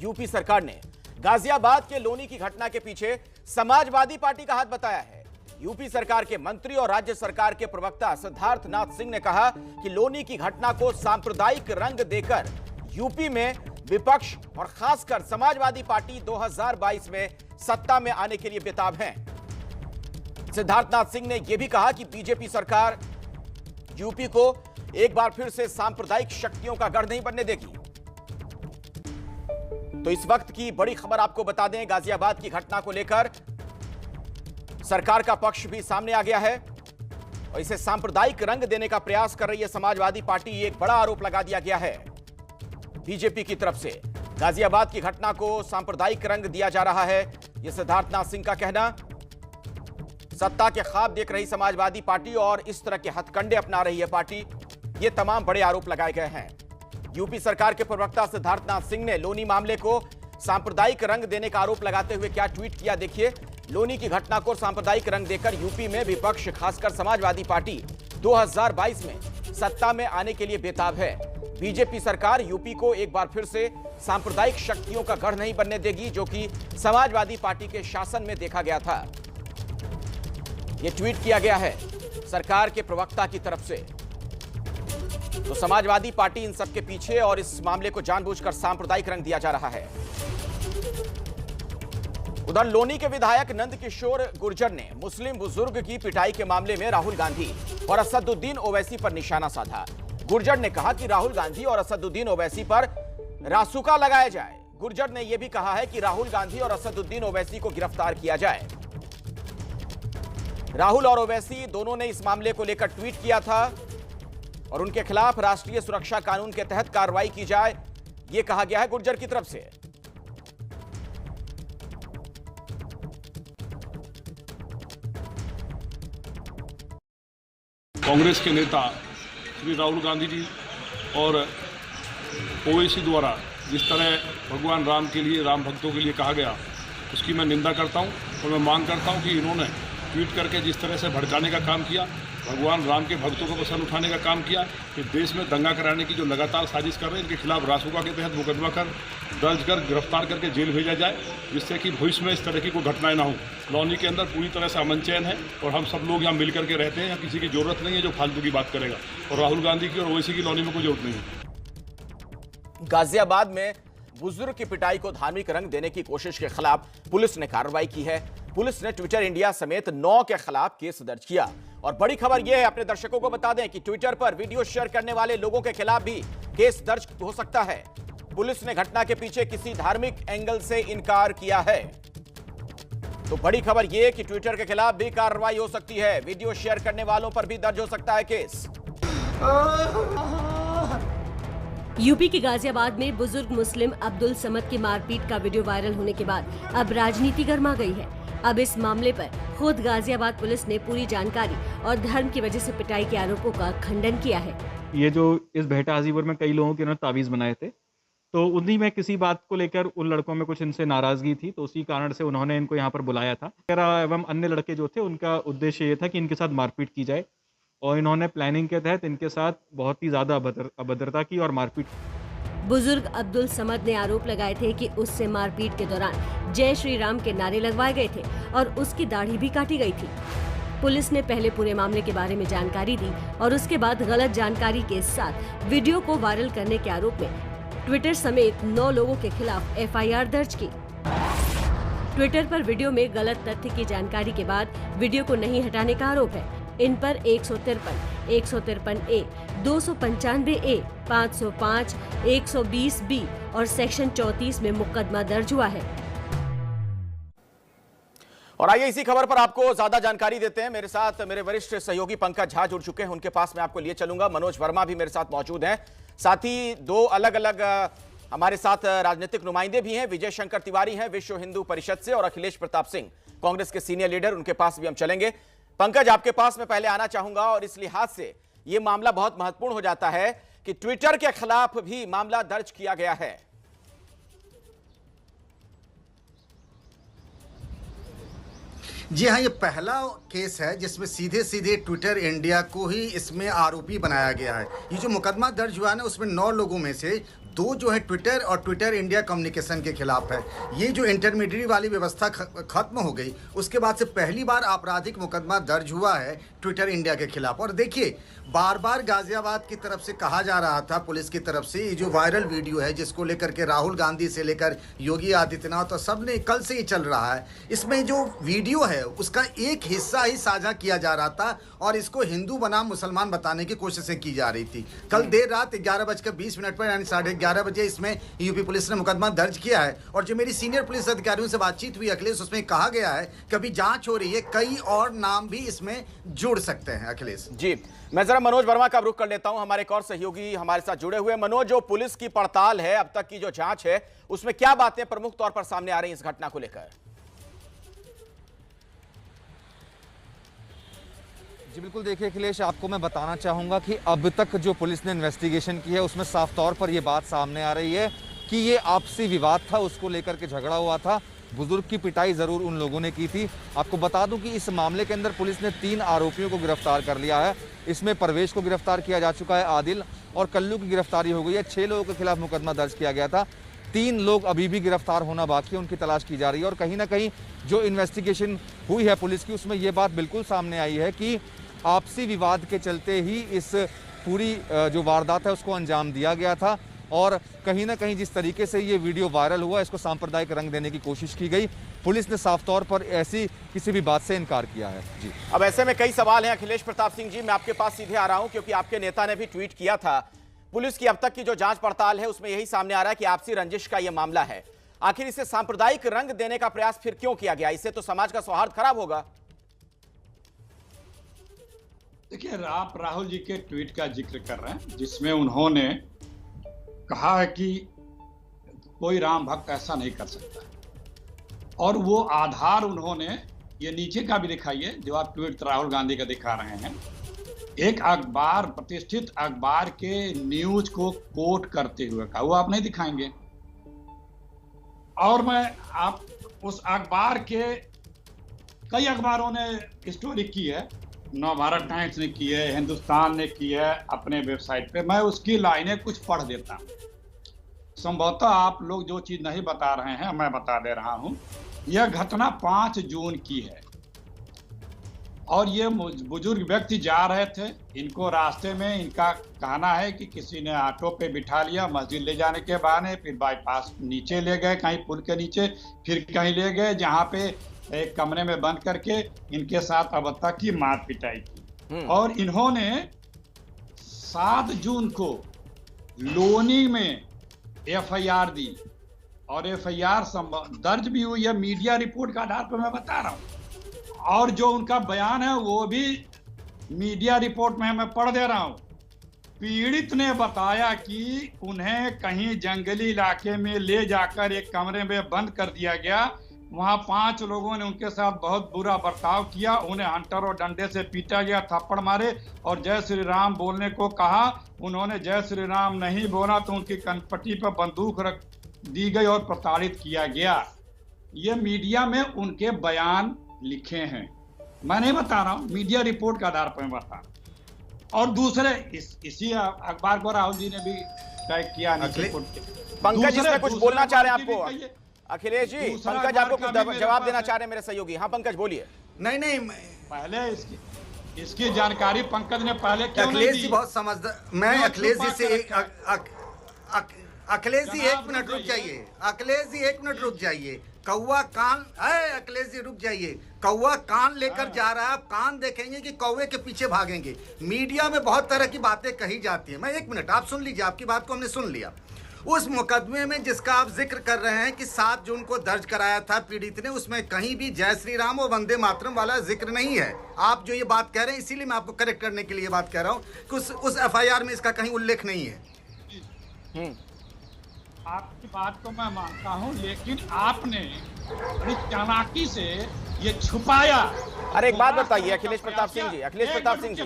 UP सरकार ने गाजियाबाद के लोनी की घटना के पीछे समाजवादी पार्टी का हाथ बताया है। यूपी सरकार के मंत्री और राज्य सरकार के प्रवक्ता सिद्धार्थ नाथ सिंह ने कहा कि लोनी की घटना को सांप्रदायिक रंग देकर यूपी में विपक्ष और खासकर समाजवादी पार्टी 2022 में सत्ता में आने के लिए बेताब है। सिद्धार्थ नाथ सिंह ने यह भी कहा कि बीजेपी सरकार यूपी को एक बार फिर से सांप्रदायिक शक्तियों का गढ़ नहीं बनने देगी। तो इस वक्त की बड़ी खबर आपको बता दें, गाजियाबाद की घटना को लेकर सरकार का पक्ष भी सामने आ गया है और इसे सांप्रदायिक रंग देने का प्रयास कर रही है समाजवादी पार्टी। एक बड़ा आरोप लगा दिया गया है बीजेपी की तरफ से। गाजियाबाद की घटना को सांप्रदायिक रंग दिया जा रहा है, यह सिद्धार्थ नाथ सिंह का कहना। सत्ता के ख्वाब देख रही समाजवादी पार्टी और इस तरह के हथकंडे अपना रही है पार्टी, ये तमाम बड़े आरोप लगाए गए हैं। यूपी सरकार के प्रवक्ता सिद्धार्थ नाथ सिंह ने लोनी मामले को सांप्रदायिक रंग देने का आरोप लगाते हुए क्या ट्वीट किया, देखिए। लोनी की घटना को सांप्रदायिक रंग देकर यूपी में विपक्ष खासकर समाजवादी पार्टी 2022 में सत्ता में आने के लिए बेताब है। बीजेपी सरकार यूपी को एक बार फिर से सांप्रदायिक शक्तियों का गढ़ नहीं बनने देगी, जो कि समाजवादी पार्टी के शासन में देखा गया था। यह ट्वीट किया गया है सरकार के प्रवक्ता की तरफ से। तो समाजवादी पार्टी इन सब के पीछे और इस मामले को जानबूझकर सांप्रदायिक रंग दिया जा रहा है। उधर लोनी के विधायक नंद किशोर गुर्जर ने मुस्लिम बुजुर्ग की पिटाई के मामले में राहुल गांधी और असदुद्दीन ओवैसी पर निशाना साधा। गुर्जर ने कहा कि राहुल गांधी और असदुद्दीन ओवैसी पर रासुका लगाया जाए। गुर्जर ने यह भी कहा है कि राहुल गांधी और असदुद्दीन ओवैसी को गिरफ्तार किया जाए। राहुल और ओवैसी दोनों ने इस मामले को लेकर ट्वीट किया था और उनके खिलाफ राष्ट्रीय सुरक्षा कानून के तहत कार्रवाई की जाए, यह कहा गया है गुर्जर की तरफ से। कांग्रेस के नेता श्री राहुल गांधी जी और ओवैसी द्वारा जिस तरह भगवान राम के लिए, राम भक्तों के लिए कहा गया, उसकी मैं निंदा करता हूं और मैं मांग करता हूं कि इन्होंने ट्वीट करके जिस तरह से भड़काने का काम किया, भगवान राम के भक्तों को पसंद उठाने का काम किया, कि देश में दंगा कराने की जो लगातार साजिश कर रहे हैं, इनके खिलाफ रासुका के तहत मुकदमा दर्ज कर गिरफ्तार करके जेल भेजा जाए, जिससे कि भविष्य में इस तरह की कोई घटनाएं ना हो। लोनी के अंदर पूरी तरह से अमन चैन है और हम सब लोग यहाँ मिल करके रहते हैं। यहाँ किसी की जरूरत नहीं है जो फालतू की बात करेगा, और राहुल गांधी की और ओवैसी की लोनी में कोई जरूरत नहीं है। गाजियाबाद में बुजुर्ग की पिटाई को धार्मिक रंग देने की कोशिश के खिलाफ पुलिस ने कार्रवाई की है। पुलिस ने ट्विटर इंडिया समेत 9 के खिलाफ केस दर्ज किया। और बड़ी खबर यह है, अपने दर्शकों को बता दें कि ट्विटर पर वीडियो शेयर करने वाले लोगों के खिलाफ भी केस दर्ज हो सकता है। पुलिस ने घटना के पीछे किसी धार्मिक एंगल से इनकार किया है। तो बड़ी खबर यह कि ट्विटर के खिलाफ भी कार्रवाई हो सकती है। वीडियो शेयर करने वालों पर भी दर्ज हो सकता है केस। यूपी के गाजियाबाद में बुजुर्ग मुस्लिम अब्दुल समद की मारपीट का वीडियो वायरल होने के बाद अब राजनीति गर्मा गई है। अब इस मामले पर खुद गाजियाबाद पुलिस ने पूरी जानकारी और धर्म की वजह से पिटाई के आरोपों का खंडन किया है। ये जो इस बहटा हाजीपुर में कई लोगों के उन्होंने तावीज बनाए थे, तो उन्हीं में किसी बात को लेकर उन लड़कों में कुछ इनसे नाराजगी थी, तो उसी कारण से उन्होंने इनको यहाँ पर बुलाया था। एवं अन्य लड़के जो थे, उनका उद्देश्य ये था कि इनके साथ मारपीट की जाए, और इन्होंने प्लानिंग के तहत इनके साथ बहुत ही ज्यादा अभद्रता की और मारपीट। बुजुर्ग अब्दुल समद ने आरोप लगाए थे कि उससे मारपीट के दौरान जय श्री राम के नारे लगवाए गए थे और उसकी दाढ़ी भी काटी गई थी। पुलिस ने पहले पूरे मामले के बारे में जानकारी दी और उसके बाद गलत जानकारी के साथ वीडियो को वायरल करने के आरोप में ट्विटर समेत 9 लोगों के खिलाफ FIR दर्ज की। ट्विटर पर वीडियो में गलत तथ्य की जानकारी के बाद वीडियो को नहीं हटाने का आरोप है। इन पर 153, 153A, 295A, 505, 120B और सेक्शन 34 में मुकदमा दर्ज हुआ है। और आइए इसी खबर पर आपको ज्यादा जानकारी देते हैं। मेरे साथ मेरे वरिष्ठ सहयोगी पंकज झा जुड़ चुके हैं, उनके पास मैं आपको लिए चलूंगा। मनोज वर्मा भी मेरे साथ मौजूद हैं। साथ ही 2 अलग अलग हमारे साथ राजनीतिक नुमाइंदे भी हैं। विजय शंकर तिवारी हैं विश्व हिंदू परिषद से, और अखिलेश प्रताप सिंह कांग्रेस के सीनियर लीडर, उनके पास भी हम चलेंगे। पंकज, आपके पास मैं पहले आना चाहूंगा, और इस लिहाज से यह मामला बहुत महत्वपूर्ण हो जाता है कि ट्विटर के खिलाफ भी मामला दर्ज किया गया है। जी हाँ, ये पहला केस है जिसमें सीधे सीधे ट्विटर इंडिया को ही इसमें आरोपी बनाया गया है। ये जो मुकदमा दर्ज हुआ है ना, उसमें 9 लोगों में से दो जो है ट्विटर और ट्विटर इंडिया कम्युनिकेशन के खिलाफ है। ये जो इंटरमीडिएट वाली व्यवस्था खत्म हो गई, उसके बाद से पहली बार आपराधिक मुकदमा दर्ज हुआ है ट्विटर इंडिया के खिलाफ। और देखिए, बार बार गाजियाबाद की तरफ से कहा जा रहा था, पुलिस की तरफ से, ये जो वायरल वीडियो है जिसको लेकर के राहुल गांधी से लेकर योगी आदित्यनाथ और सब ने कल से ही चल रहा है, इसमें जो वीडियो है उसका एक हिस्सा ही साझा किया जा रहा था और इसको हिंदू बनाम मुसलमान बताने की कोशिशें की जा रही थी। कल देर रात 11:20 पर यानी 11:30 बजे इसमें यूपी पुलिस ने मुकदमा दर्ज किया है। और जो मेरी सीनियर पुलिस अधिकारियों से बातचीत हुई अखिलेश, उसमें कहा गया है कि अभी जांच हो रही है, कई और नाम भी इसमें जुड़ सकते हैं। अखिलेश जी, मैं जरा मनोज वर्मा का रुख कर लेता हूं, हमारे एक और सहयोगी हमारे साथ जुड़े हुए। मनोज, जो पुलिस की पड़ताल है, अब तक की जो जांच है, उसमें क्या बातें प्रमुख तौर पर सामने आ रही हैं इस घटना को लेकर? जी बिल्कुल, देखिए अखिलेश, आपको मैं बताना चाहूँगा कि अब तक जो पुलिस ने इन्वेस्टिगेशन की है उसमें साफ तौर पर ये बात सामने आ रही है कि ये आपसी विवाद था, उसको लेकर के झगड़ा हुआ था। बुजुर्ग की पिटाई ज़रूर उन लोगों ने की थी। आपको बता दूं कि इस मामले के अंदर पुलिस ने 3 आरोपियों को गिरफ्तार कर लिया है। इसमें परवेश को गिरफ्तार किया जा चुका है, आदिल और कल्लू की गिरफ्तारी हो गई है। 6 लोगों के खिलाफ मुकदमा दर्ज किया गया था। 3 लोग अभी भी गिरफ्तार होना बाकी है, उनकी तलाश की जा रही है। और कहीं ना कहीं जो इन्वेस्टिगेशन हुई है पुलिस की, उसमें ये बात बिल्कुल सामने आई है कि आपसी विवाद के चलते ही इस पूरी जो वारदात है उसको अंजाम दिया गया था। और कहीं ना कहीं जिस तरीके से ये वीडियो वायरल हुआ, इसको सांप्रदायिक रंग देने की कोशिश की गई। पुलिस ने साफ तौर पर ऐसी किसी भी बात से इनकार किया है। जी, अब ऐसे में कई सवाल हैं अखिलेश प्रताप सिंह जी, मैं आपके पास सीधे आ रहा हूं क्योंकि आपके नेता ने भी ट्वीट किया था। पुलिस की अब तक की जो जांच पड़ताल है उसमें यही सामने आ रहा है कि आपसी रंजिश का यह मामला है। आखिर इसे सांप्रदायिक रंग देने का प्रयास फिर क्यों किया गया? इससे तो समाज का सौहार्द खराब होगा। देखिए, आप राहुल जी के ट्वीट का जिक्र कर रहे हैं जिसमें उन्होंने कहा है कि कोई राम भक्त ऐसा नहीं कर सकता, और वो आधार उन्होंने ये नीचे का भी दिखाइए जो आप ट्वीट राहुल गांधी का दिखा रहे हैं। एक अखबार, प्रतिष्ठित अखबार के न्यूज को कोट करते हुए कहा, वो आप नहीं दिखाएंगे। और मैं आप उस अखबार के कई अखबारों ने स्टोरी की है, नवभारत टाइम्स ने की है, हिंदुस्तान ने की है अपने वेबसाइट पे। मैं उसकी लाइनें कुछ पढ़ देता हूँ। संभवतः आप लोग जो चीज नहीं बता रहे हैं मैं बता दे रहा हूँ। यह घटना 5 जून की है और ये बुजुर्ग व्यक्ति जा रहे थे। इनको रास्ते में इनका कहना है कि किसी ने ऑटो पे बिठा लिया मस्जिद ले जाने के बहाने, फिर बाईपास नीचे ले गए, कहीं पुल के नीचे, फिर कहीं ले गए जहाँ पे एक कमरे में बंद करके इनके साथ अब तक की मार पिटाई की। और इन्होंने 7 जून को लोनी में एफआईआर दी और एफआईआर दर्ज भी हुई है मीडिया रिपोर्ट के आधार पर, मैं बता रहा हूं। और जो उनका बयान है वो भी मीडिया रिपोर्ट में मैं पढ़ दे रहा हूं। पीड़ित ने बताया कि उन्हें कहीं जंगली इलाके में ले जाकर एक कमरे में बंद कर दिया गया। वहां 5 लोगों ने उनके साथ बहुत बुरा बर्ताव किया, उन्हें हंटर और डंडे से पीटा गया, थप्पड़ मारे और जय श्री राम बोलने को कहा। उन्होंने जय श्री राम नहीं बोला तो उनकी कनपट्टी पर बंदूक रख दी गई और प्रताड़ित किया गया। ये मीडिया में उनके बयान लिखे हैं, मैं नहीं बता रहा हूँ, मीडिया रिपोर्ट के आधार पर बता। और दूसरे इसी अखबार को राहुल जी ने भी टैग किया। पंकज, इसमें कुछ बोलना चाह रहे हैं आपको? अखिलेश जी, पंकज आपको कुछ जवाब देना चाह रहे हैं मेरे सहयोगी। हाँ पंकज, बोलिए। नहीं, पहले इसकी जानकारी पंकज ने पहले क्यों नहीं दी? अखिलेश जी बहुत समझदार। मैं अखिलेश जी से अखिलेश जी 1 मिनट रुक जाइए। अखिलेश जी 1 मिनट रुक जाइए। कौवा कान है, अखिलेश जी रुक जाइए। कौवा कान लेकर जा रहा है, आप कान देखेंगे कि कौवे के पीछे भागेंगे। मीडिया में बहुत तरह की बातें कही जाती है। मैं 1 मिनट, आप सुन लीजिए, आपकी बात को हमने सुन लिया। उस मुकदमे में जिसका आप जिक्र कर रहे हैं कि 7 जून को दर्ज कराया था पीड़ित ने, उसमें कहीं भी जय श्री राम और वंदे मातरम वाला जिक्र नहीं है। आप जो ये बात कह रहे हैं, इसीलिए मैं आपको करेक्ट करने के लिए बात कह रहा हूं कि उस एफआईआर में इसका कहीं उल्लेख नहीं है। आपकी बात को मैं मानता हूं, लेकिन आपने बड़ी चालाकी से ये छुपाया। अरे एक बात बताइए अखिलेश प्रताप सिंह जी, अखिलेश प्रताप सिंह जी,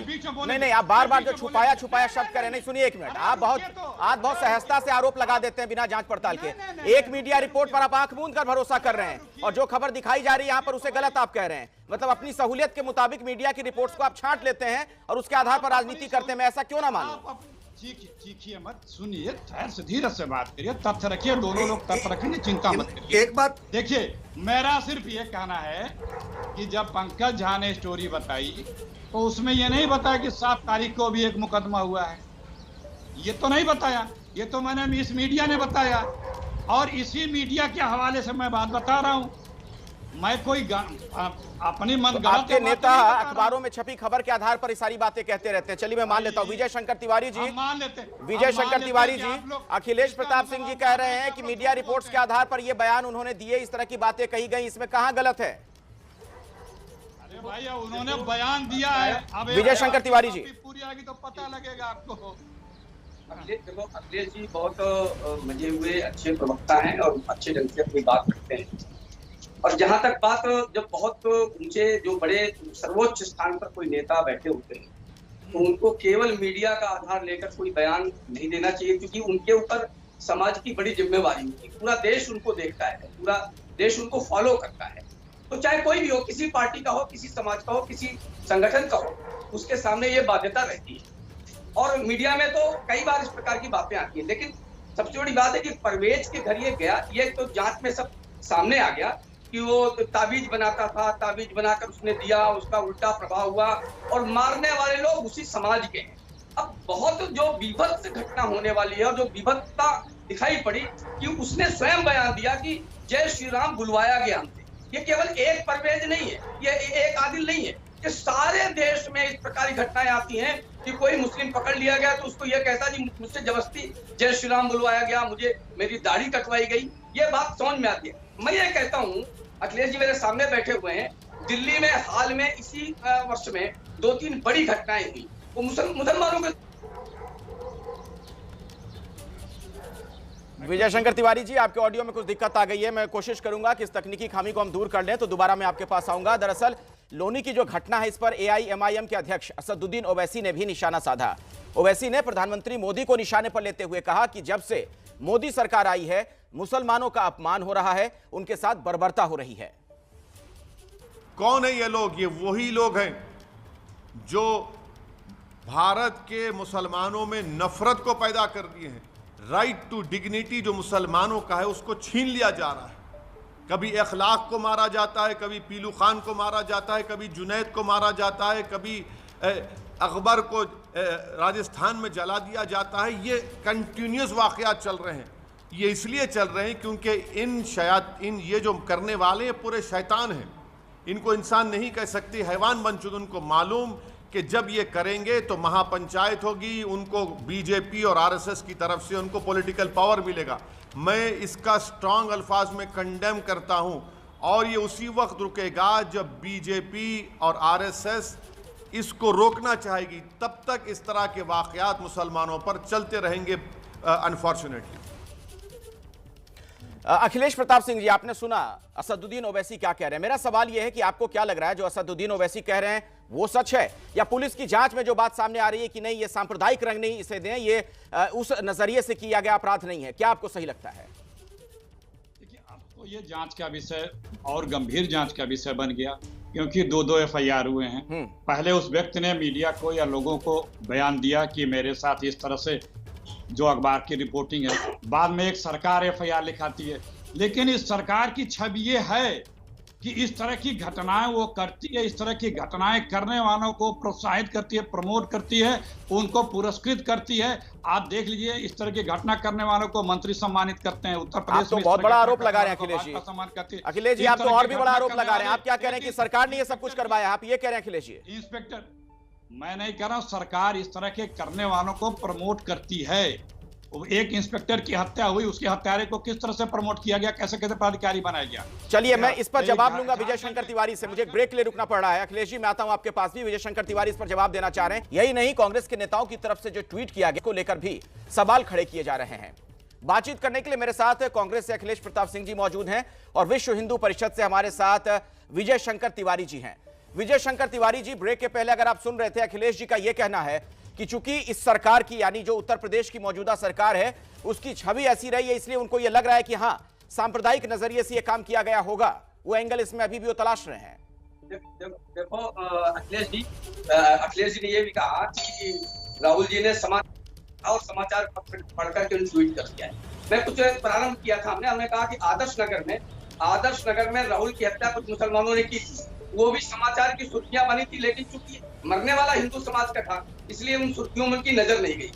नहीं, आप बार बार जो छुपाया शब्द कर रहे हैं। नहीं, सुनिए 1 मिनट, आप बहुत सहजता से आरोप लगा देते हैं बिना जांच पड़ताल के। एक मीडिया रिपोर्ट पर आप आंख मूंद कर भरोसा कर रहे हैं और जो खबर दिखाई जा रही है यहाँ पर उसे गलत आप कह रहे हैं। मतलब अपनी सहूलियत के मुताबिक मीडिया की रिपोर्ट्स को आप छांट लेते हैं और उसके आधार पर राजनीति करते हैं। मैं ऐसा क्यों ना मानूं? चीखिए मत, सुनिए, धैर्य से धीरे से बात करिए, तथ्य रखिए, दोनों लोग तथ्य रखेंगे, चिंता मत करिए। एक बात देखिए, मेरा सिर्फ ये कहना है कि जब पंकज झा ने स्टोरी बताई तो उसमें ये नहीं बताया कि 7 तारीख को भी एक मुकदमा हुआ है, ये तो नहीं बताया, ये तो मैंने इस मीडिया ने बताया, और इसी मीडिया के हवाले से मैं बात बता रहा हूँ। मैं कोई अपनी मन तो आपके नेता अखबारों में छपी खबर के आधार पर सारी बातें कहते रहते हैं। चलिए मैं मान लेता हूं। विजय शंकर तिवारी जी, मान लेते हैं, विजय शंकर तिवारी जी, अखिलेश प्रताप सिंह जी कह रहे हैं कि मीडिया रिपोर्ट्स के आधार पर ये बयान उन्होंने दिए, इस तरह की बातें कही गई, इसमें कहां गलत है? अरे भाई, उन्होंने बयान दिया है, अब विजय शंकर तिवारी जी पूरी आएगी तो पता लगेगा आपको। अखिलेश जी बहुत मजे हुए अच्छे प्रवक्ता हैं और अच्छे ढंग से अपनी बात करते हैं। और जहां तक बात, जब बहुत ऊंचे जो बड़े सर्वोच्च स्थान पर कोई नेता बैठे होते हैं तो उनको केवल मीडिया का आधार लेकर कोई बयान नहीं देना चाहिए, क्योंकि उनके ऊपर समाज की बड़ी जिम्मेवारी होती है। पूरा देश उनको देखता है, पूरा देश उनको फॉलो करता है। तो चाहे कोई भी हो, किसी पार्टी का हो, किसी समाज का हो, किसी संगठन का हो, उसके सामने ये बाध्यता रहती है। और मीडिया में तो कई बार इस प्रकार की बातें आती है, लेकिन सबसे बड़ी बात है कि परवेज के घर ये गया, ये तो जांच में सब सामने आ गया कि वो ताबीज बनाता था, ताबीज बनाकर उसने दिया, उसका उल्टा प्रभाव हुआ, और मारने वाले लोग उसी समाज के हैं। अब बहुत जो विभत्स घटना होने वाली है और जो विभत्सता दिखाई पड़ी कि उसने स्वयं बयान दिया कि जय श्री राम बुलवाया गया हमसे। ये केवल एक परवेज नहीं है, ये एक आदिल नहीं है, ये सारे देश में इस प्रकार की घटनाएं आती हैं कि कोई मुस्लिम पकड़ लिया गया तो उसको ये कहता जी मुझसे जबरदस्ती जय श्री राम बुलवाया गया, मुझे मेरी दाढ़ी कटवाई गई। ये बात समझ में आती है। मैं ये कहता हूँ, अखिलेश जी मेरे सामने बैठे हुए हैं, दिल्ली में हाल में इसी वर्ष में 2-3 बड़ी घटनाएं हुई, वो मुसलमानों के। विजय शंकर तिवारी जी, आपके ऑडियो में कुछ दिक्कत आ गई है, मैं कोशिश करूंगा कि इस तकनीकी खामी को हम दूर कर लें, तो दोबारा मैं आपके पास आऊंगा। दरअसल लोनी की जो घटना है, इस पर AIMIM के अध्यक्ष असदुद्दीन ओवैसी ने भी निशाना साधा। ओवैसी ने प्रधानमंत्री मोदी को निशाने पर लेते हुए कहा कि जब से मोदी सरकार आई है, मुसलमानों का अपमान हो रहा है, उनके साथ बर्बरता हो रही है। कौन है ये लोग? ये वही लोग हैं जो भारत के मुसलमानों में नफरत को पैदा कर दिए हैं। राइट टू डिग्निटी जो मुसलमानों का है उसको छीन लिया जा रहा है। कभी अखलाक को मारा जाता है, कभी पीलू खान को मारा जाता है, कभी जुनैद को मारा जाता है, कभी अकबर को राजस्थान में जला दिया जाता है। ये कंटिन्यूस वाक़यात चल रहे हैं। ये इसलिए चल रहे हैं क्योंकि इन ये जो करने वाले हैं पूरे शैतान हैं। इनको इंसान नहीं कह सकते, हैवान बन चुके। उनको मालूम कि जब ये करेंगे तो महापंचायत होगी, उनको बीजेपी और आरएसएस की तरफ से उनको पॉलिटिकल पावर मिलेगा। मैं इसका स्ट्रांग अल्फाज में कंडेम करता हूं, और ये उसी वक्त रुकेगा जब बीजेपी और आरएसएस इसको रोकना चाहेगी। तब तक इस तरह के वाक़यात मुसलमानों पर चलते रहेंगे अनफॉर्चुनेटली। अखिलेश प्रताप सिंह जी, आपने सुना असदुद्दीन ओवैसी क्या कह रहे हैं। मेरा सवाल यह है कि आपको क्या लग रहा है, जो असदुद्दीन ओवैसी कह रहे हैं वो सच है, या पुलिस की जांच में जो बात सामने आ रही है कि नहीं ये सांप्रदायिक रंग नहीं इसे दें, ये उस नजरिए से किया गया अपराध नहीं है? क्या आपको सही लगता है? देखिए, अब तो ये जांच का विषय और गंभीर जांच का विषय बन गया, क्योंकि 2 FIR हुए हैं। पहले उस व्यक्ति ने मीडिया को या लोगों को बयान दिया कि मेरे साथ इस तरह से जो अखबार की रिपोर्टिंग है, बाद में एक सरकार FIR लिखाती है। लेकिन इस सरकार की छवि ये है कि इस तरह की घटनाएं वो करती है, इस तरह की घटनाएं करने वालों को प्रोत्साहित करती है, प्रमोट करती है, उनको पुरस्कृत करती है। आप देख लीजिए, इस तरह की घटना करने वालों को मंत्री सम्मानित करते हैं। उत्तर प्रदेश में बहुत बड़ा आरोप लगा रहे हैं अखिलेश जी। अखिलेश जी, आप तो और भी बड़ा आरोप लगा रहे हैं। आप क्या कह रहे हैं कि सरकार ने ये सब कुछ करवाया? आप ये कह रहे हैं अखिलेश जी? इंस्पेक्टर, मैं नहीं कह रहा हूं सरकार इस तरह के करने वालों को प्रमोट करती है। एक इंस्पेक्टर की हत्या हुई, उसके हत्यारे को किस तरह से प्रमोट किया गया, कैसे कैसे पदाधिकारी बनाया गया। चलिए, मैं इस पर जवाब लूंगा विजय शंकर तिवारी से। मुझे ब्रेक ले रुकना पड़ रहा है। अखिलेश जी, मैं आता हूं आपके पास भी। विजय शंकर तिवारी इस पर जवाब देना चाह रहे हैं। यही नहीं, कांग्रेस के नेताओं की तरफ से जो ट्वीट किया गया को लेकर भी सवाल खड़े किए जा रहे हैं। बातचीत करने के लिए मेरे साथ कांग्रेस से अखिलेश प्रताप सिंह जी मौजूद हैं, और विश्व हिंदू परिषद से हमारे साथ विजय शंकर तिवारी जी हैं। विजय शंकर तिवारी जी, ब्रेक के पहले अगर आप सुन रहे थे, अखिलेश जी का यह कहना है कि चूंकि इस सरकार की, यानी जो उत्तर प्रदेश की मौजूदा सरकार है, उसकी छवि ऐसी रही है, इसलिए उनको यह लग रहा है कि हां, सांप्रदायिक नजरिए से यह काम किया गया होगा। वो एंगल इसमें अभी भी वो तलाश रहे हैं। देखो अखिलेश जी ने यह भी कहा कि राहुल जी ने और समाचार पत्र पढ़कर के ट्वीट कर दिया है। मैं कुछ प्रारंभ किया था, हमने कहा कि आदर्श नगर में राहुल की हत्या कुछ मुसलमानों ने की थी, वो भी समाचार की सुर्खियां बनी थी, लेकिन चूंकि मरने वाला हिंदू समाज का था इसलिए उन सुर्खियों में की नजर नहीं गई।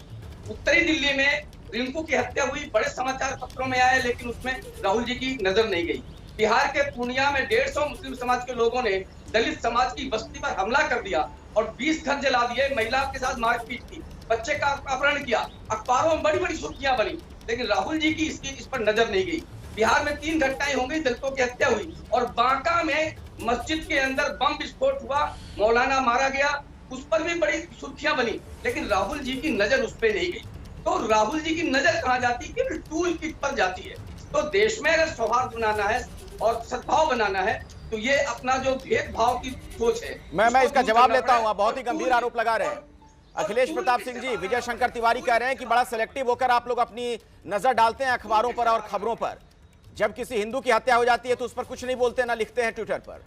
उत्तरी दिल्ली में रिंकू की हत्या हुई, बड़े समाचार पत्रों में आया, लेकिन उसमें राहुल जी की नजर नहीं गई। बिहार के पूर्णिया में 150 मुस्लिम समाज के लोगों ने दलित समाज की बस्ती पर हमला कर दिया और 20 घर जला दिए, महिला के साथ मारपीट की, बच्चे का अपहरण किया। अखबारों में बड़ी बड़ी सुर्खियां बनी, लेकिन राहुल जी की इस पर नजर नहीं गई। बिहार में 3 घटनाएं हो गई, दलितों की हत्या हुई, और बांका में मस्जिद के अंदर बम विस्फोट हुआ, मौलाना मारा गया, उस पर भी बड़ी सुर्खियां बनी, लेकिन राहुल जी की नजर उस पर नहीं गई। तो राहुल जी की नजर कहाँ जाती है? केवल टूल किट पर जाती है। तो देश में अगर सौहार्द बनाना है और सद्भाव बनाना है तो ये अपना जो भेदभाव की सोच है, मैं इसका जवाब लेता हूं। आप बहुत ही गंभीर आरोप लगा रहे हैं अखिलेश प्रताप सिंह जी। विजय शंकर तिवारी कह रहे हैं कि बड़ा सिलेक्टिव होकर आप लोग अपनी नजर डालते हैं अखबारों पर और खबरों पर। जब किसी हिंदू की हत्या हो जाती है तो उस पर कुछ नहीं बोलते, ना लिखते हैं ट्विटर पर।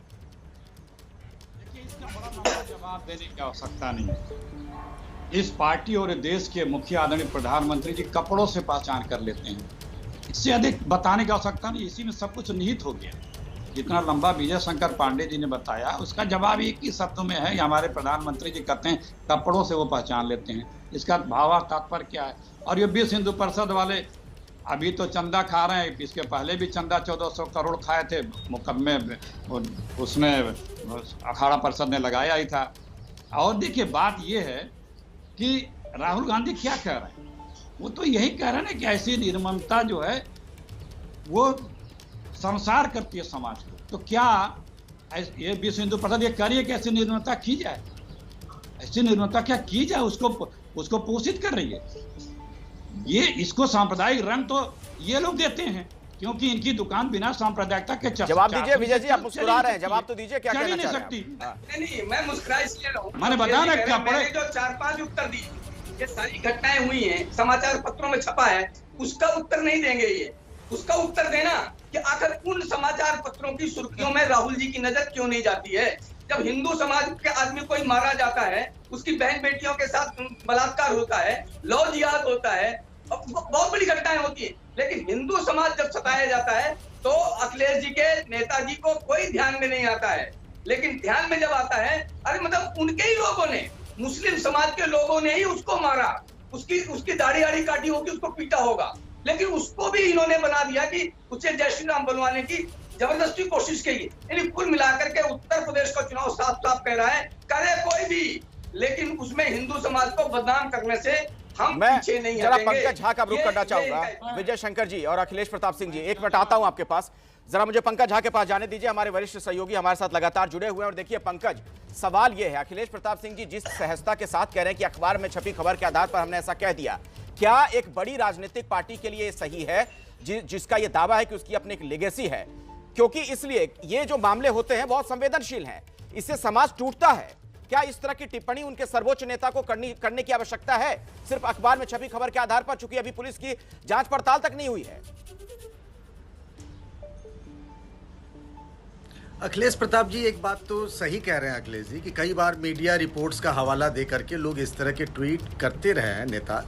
देखिए, इसका बड़ा लंबा जवाब देने की आवश्यकता नहीं है। इस पार्टी और देश के मुखिया आदरणीय प्रधानमंत्री जी कपड़ों से पहचान कर लेते हैं, इससे अधिक बताने की आवश्यकता नहीं। इसी में सब कुछ निहित हो गया। जितना लंबा विजय शंकर पांडे जी ने बताया उसका जवाब एक ही शब्द में है, हमारे प्रधानमंत्री जी कहते हैं कपड़ों से वो पहचान लेते हैं। इसका भावा तात्पर्य क्या है? और ये विश्व हिंदू परिषद वाले अभी तो चंदा खा रहे हैं, इसके पहले भी चंदा 1400 करोड़ खाए थे मुकदमे, उसमें अखाड़ा परिषद ने लगाया ही था। और देखिए बात ये है कि राहुल गांधी क्या कह रहे हैं, वो तो यही कह रहे हैं ना कि ऐसी निर्ममता जो है वो संसार करती है समाज को। तो क्या ये विश्व हिंदू परिषद ये करिए कि ऐसी निर्ममता की जाए, ऐसी निर्ममता क्या की जाए, उसको पोषित कर रही है। ये इसको सांप्रदायिक रंग तो ये लोग देते हैं क्योंकि इनकी दुकान बिना सांप्रदायिकता के चल। जवाब दीजिए विजय जी, आप मुस्कुरा रहे हैं, जवाब तो दीजिए, क्या कहना चाह रहे हैं? नहीं, मैं मुस्कुरा इसलिए रहा हूं, मैंने बताया ना क्या पढ़े, जो 4-5 उत्तर दिए, ये सारी घटनाएं हुई हैं, समाचार पत्रों में छपा है, उसका उत्तर नहीं देंगे। ये उसका उत्तर देना कि आखिर उन समाचार पत्रों की सुर्खियों में राहुल जी की नजर क्यों नहीं जाती है। जब हिंदू समाज के आदमी कोई मारा जाता है, उसकी बहन बेटियों के साथ बलात्कार होता है, लव जिहाद होता है, बहुत बड़ी घटनाएं होती है, लेकिन हिंदू समाज जब सताया जाता है तो अखिलेश जी के नेताजी को कोई ध्यान में नहीं आता है। लेकिन ध्यान में जब आता है, अरे मतलब उनके ही लोगों ने, मुस्लिम समाज के लोगों ने ही उसको मारा, उसकी दाढ़ी काटी होगी, उसको पीटा होगा, लेकिन उसको भी इन्होंने बना दिया कि उसे जय श्री राम बनवाने की जबरदस्ती कोशिश की। यानी कुल मिलाकर के उत्तर प्रदेश का चुनाव साफ साफ कह रहा है, करे कोई भी, लेकिन उसमें हिंदू समाज को बदनाम करने से हम पीछे नहीं हटेंगे। जरा पंकज झा का रुख करना चाहूंगा, विजय शंकर जी और अखिलेश प्रताप सिंह जी, एक मिनट आता हूं आपके पास। जरा मुझे पंकज झा के पास जाने दीजिए, हमारे वरिष्ठ सहयोगी हमारे साथ लगातार जुड़े हुए हैं। और देखिए पंकज, सवाल यह है, अखिलेश प्रताप सिंह जी जिस सहजता के साथ कह रहे हैं कि अखबार में छपी खबर के आधार पर हमने ऐसा कह दिया, क्या एक बड़ी राजनीतिक पार्टी के लिए सही है जिसका यह दावा है कि उसकी अपनी एक लेगेसी है? क्योंकि इसलिए ये जो मामले होते हैं बहुत संवेदनशील हैं, इससे समाज टूटता है। क्या इस तरह की टिप्पणी उनके सर्वोच्च नेता को करने की आवश्यकता है सिर्फ अखबार में छपी खबर के आधार पर, चूंकि अभी पुलिस की जांच पड़ताल तक नहीं हुई है? अखिलेश प्रताप जी एक बात तो सही कह रहे हैं अखिलेश जी कि कई बार मीडिया रिपोर्ट्स का हवाला दे करके लोग इस तरह के ट्वीट करते रहे हैं नेता,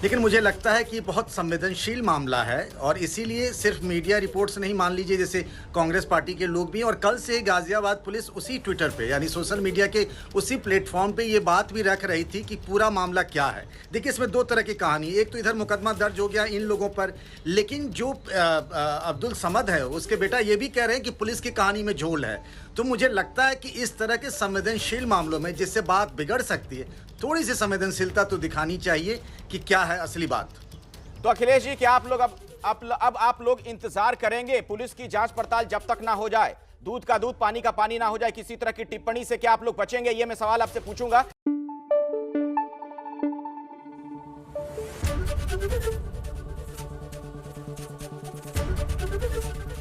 लेकिन मुझे लगता है कि बहुत संवेदनशील मामला है और इसीलिए सिर्फ मीडिया रिपोर्ट्स नहीं, मान लीजिए जैसे कांग्रेस पार्टी के लोग भी, और कल से गाजियाबाद पुलिस उसी ट्विटर पे यानी सोशल मीडिया के उसी प्लेटफॉर्म पे ये बात भी रख रही थी कि पूरा मामला क्या है। देखिए इसमें दो तरह की कहानी, एक तो इधर मुकदमा दर्ज हो गया इन लोगों पर, लेकिन जो अब्दुल समद है उसके बेटा ये भी कह रहे हैं कि पुलिस की कहानी में झोल है। तो मुझे लगता है कि इस तरह के संवेदनशील मामलों में जिससे बात बिगड़ सकती है, थोड़ी सी संवेदनशीलता तो दिखानी चाहिए कि क्या है असली बात। तो अखिलेश जी, क्या आप लोग अब आप लोग इंतजार करेंगे पुलिस की जांच पड़ताल जब तक ना हो जाए, दूध का दूध पानी का पानी ना हो जाए, किसी तरह की टिप्पणी से क्या आप लोग बचेंगे? ये मैं सवाल आपसे पूछूंगा।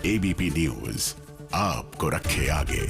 एबीपी न्यूज आपको रखे आगे।